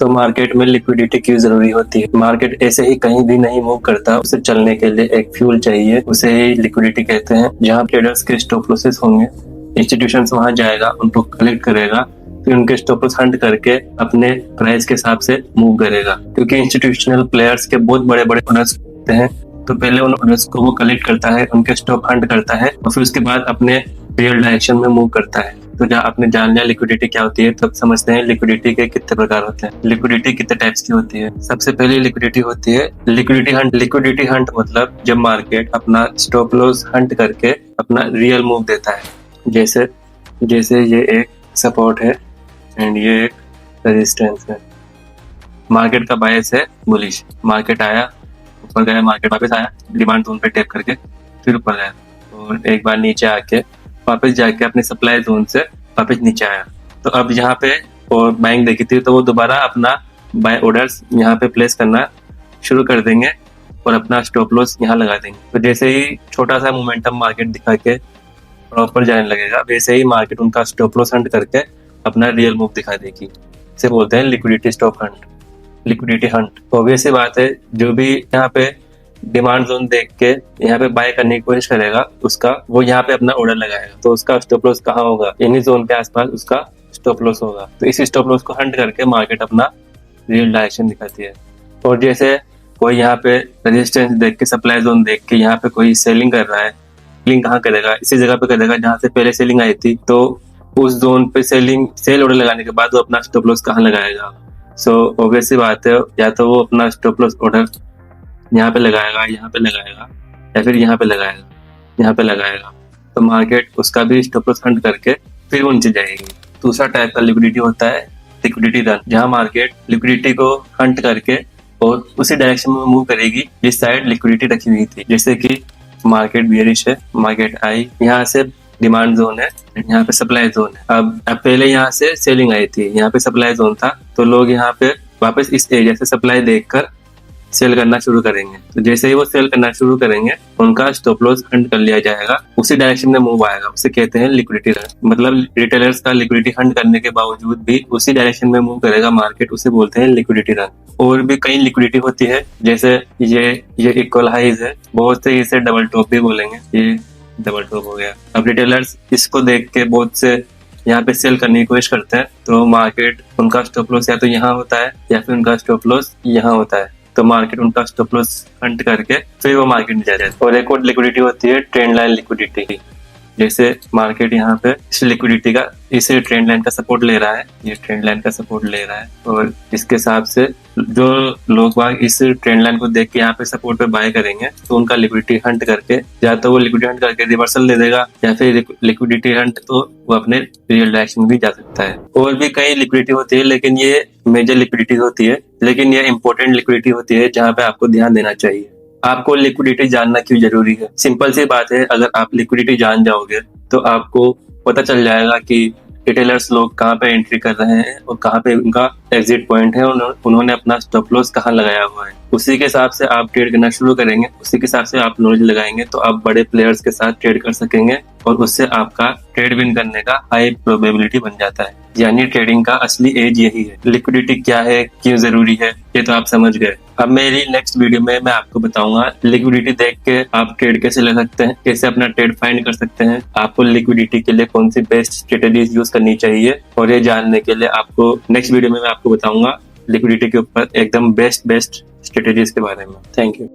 तो मार्केट में लिक्विडिटी क्यों जरूरी होती है? मार्केट ऐसे ही कहीं भी नहीं मूव करता, उसे चलने के लिए एक फ्यूल चाहिए, उसे ही लिक्विडिटी कहते हैं। जहाँ ट्रेडर्स के स्टॉप लॉसेस होंगे, इंस्टीट्यूशंस वहां जाएगा, उनको कलेक्ट करेगा, फिर उनके स्टॉप लॉस हंट करके अपने प्राइस के हिसाब से मूव करेगा। क्योंकि इंस्टीट्यूशनल प्लेयर्स के बहुत बड़े बड़े ऑर्डर्स होते हैं, तो पहले उन ऑर्डर्स को वो कलेक्ट करता है, उनके स्टॉप हंट करता है और फिर उसके बाद अपने रियल डायरेक्शन में मूव करता है। तो जहाँ आपने जान लिया लिक्विडिटी क्या होती है, तब समझते हैं लिक्विडिटी के कितने प्रकार होते हैं, लिक्विडिटी कितने टाइप्स की होती है। सबसे पहले लिक्विडिटी होती है लिक्विडिटी हंट। लिक्विडिटी हंट मतलब जब मार्केट अपना स्टॉप लॉस हंट करके अपना रियल मूव देता है। जैसे जैसे ये एक सपोर्ट है एंड ये एक रेजिस्टेंस है। मार्केट का बायस है बुलिश, मार्केट आया, ऊपर गया, मार्केट वापस आया, डिमांड जोन पे टैप करके फिर ऊपर गया और एक बार नीचे आके वापस जाके अपने सप्लाई जोन से वापस नीचे आया। तो अब यहाँ पे और बाइंग देखी थी, तो वो दोबारा अपना बाय ऑर्डर्स यहाँ पे प्लेस करना शुरू कर देंगे और अपना स्टॉप लॉस यहाँ लगा देंगे। तो जैसे ही छोटा सा मोमेंटम मार्केट दिखा के ऊपर जाने लगेगा, वैसे ही मार्केट उनका स्टॉप लॉस हंट करके अपना रियल मूव दिखा देगी। इसे बोलते हैं liquidity stop hunt, liquidity hunt. Obvious सी बात है, जो भी यहाँ पे डिमांड जोन देख के यहाँ पे बाय करने की कोशिश करेगा, उसका वो यहाँ पे अपना ऑर्डर लगाएगा, तो उसका स्टॉप लॉस कहाँ होगा? इन्हीं जोन के आसपास उसका स्टॉप लॉस होगा। तो इसी स्टॉप लॉस को हंट करके मार्केट अपना रियल डायरेक्शन दिखाती है। और जैसे कोई यहाँ पे रेजिस्टेंस देख के, सप्लाई जोन देख के यहाँ पे कोई सेलिंग कर रहा है, सेलिंग कहाँ करेगा? इसी जगह पे करेगा जहाँ से पहले सेलिंग आई थी। तो उस जोन पे सेल ऑर्डर लगाने के बाद वो अपना स्टॉप लॉस कहाँ लगाएगा? सो ऑब्वियस सी बात है, या तो वो अपना स्टॉप लॉस ऑर्डर यहाँ पे लगाएगा, यहाँ पे लगाएगा, या फिर यहाँ पे लगाएगा, यहाँ पे लगाएगा। तो मार्केट उसका भी स्टॉप लॉस हंट करके फिर वो नीचे जाएगी। दूसरा टाइप का लिक्विडिटी होता है लिक्विडिटी रन, जहाँ मार्केट लिक्विडिटी को हंट करके और उसी डायरेक्शन में मूव करेगी जिस साइड लिक्विडिटी रखी हुई थी। जैसे कि मार्केट बियरिश है, मार्केट आई, यहाँ से डिमांड जोन है, यहाँ पे सप्लाई जोन है। अब पहले यहाँ से सेलिंग आई थी, यहाँ पे सप्लाई जोन था, तो लोग यहाँ पे वापस इस एरिया से सप्लाई देखकर सेल करना शुरू करेंगे। तो जैसे ही वो सेल करना शुरू करेंगे, उनका स्टॉप लॉस हंट कर लिया जाएगा, उसी डायरेक्शन में मूव आएगा, उसे कहते हैं लिक्विडिटी रन। मतलब रिटेलर्स का लिक्विडिटी हंट करने के बावजूद भी उसी डायरेक्शन में मूव करेगा मार्केट, उसे बोलते हैं लिक्विडिटी रन। और भी कई लिक्विडिटी होती है, जैसे ये इक्वल हाइज है, बहुत से इसे डबल टॉप भी बोलेंगे, ये डबल टॉप हो गया। अब रिटेलर्स इसको देख के बहुत से यहाँ पे सेल करने की कोशिश करते हैं, तो मार्केट उनका स्टॉप लॉस या तो यहाँ होता है या फिर उनका स्टॉप लॉस यहाँ होता है। तो मार्केट उनका स्टॉप लॉस हंट करके फिर वो मार्केट में जा जाता है। और एक और लिक्विडिटी होती है ट्रेंड लाइन लिक्विडिटी। जैसे मार्केट यहाँ पे इस लिक्विडिटी का, इस ट्रेंड लाइन का सपोर्ट ले रहा है, ये ट्रेंड लाइन का सपोर्ट ले रहा है, और इसके हिसाब से जो लोग बाग इस ट्रेंड लाइन को देख के यहाँ पे सपोर्ट पे बाय करेंगे, तो उनका लिक्विडिटी हंट करके, या तो वो लिक्विडिटी हंट करके रिवर्सल दे देगा, या फिर लिक्विडिटी हंट तो वो अपने रियल डायरेक्शन में भी जा सकता है। और भी कई लिक्विडिटी होती है, लेकिन ये मेजर लिक्विडिटी होती है, लेकिन ये इंपॉर्टेंट लिक्विडिटी होती है जहाँ पे आपको ध्यान देना चाहिए। आपको लिक्विडिटी जानना क्यों जरूरी है? सिंपल सी बात है, अगर आप लिक्विडिटी जान जाओगे तो आपको पता चल जाएगा कि रिटेलर्स लोग कहाँ पे एंट्री कर रहे हैं और कहाँ पे उनका एग्जिट पॉइंट है, उन्होंने अपना स्टॉप लॉस कहाँ लगाया हुआ है। उसी के हिसाब से आप ट्रेड करना शुरू करेंगे, उसी के हिसाब से आप नॉलेज लगाएंगे, तो आप बड़े प्लेयर्स के साथ ट्रेड कर सकेंगे और उससे आपका ट्रेड विन करने का हाई प्रोबेबिलिटी बन जाता है। यानी ट्रेडिंग का असली एज यही है। लिक्विडिटी क्या है, क्यों जरूरी है, ये तो आप समझ गए। अब मेरी नेक्स्ट वीडियो में मैं आपको बताऊंगा लिक्विडिटी देख के आप ट्रेड कैसे ले सकते हैं, कैसे अपना ट्रेड फाइंड कर सकते हैं, आपको लिक्विडिटी के लिए कौन सी बेस्ट स्ट्रेटेजीज यूज करनी चाहिए। और ये जानने के लिए आपको नेक्स्ट वीडियो में मैं आपको बताऊंगा लिक्विडिटी के ऊपर एकदम बेस्ट स्ट्रेटेजीज के बारे में। Thank you.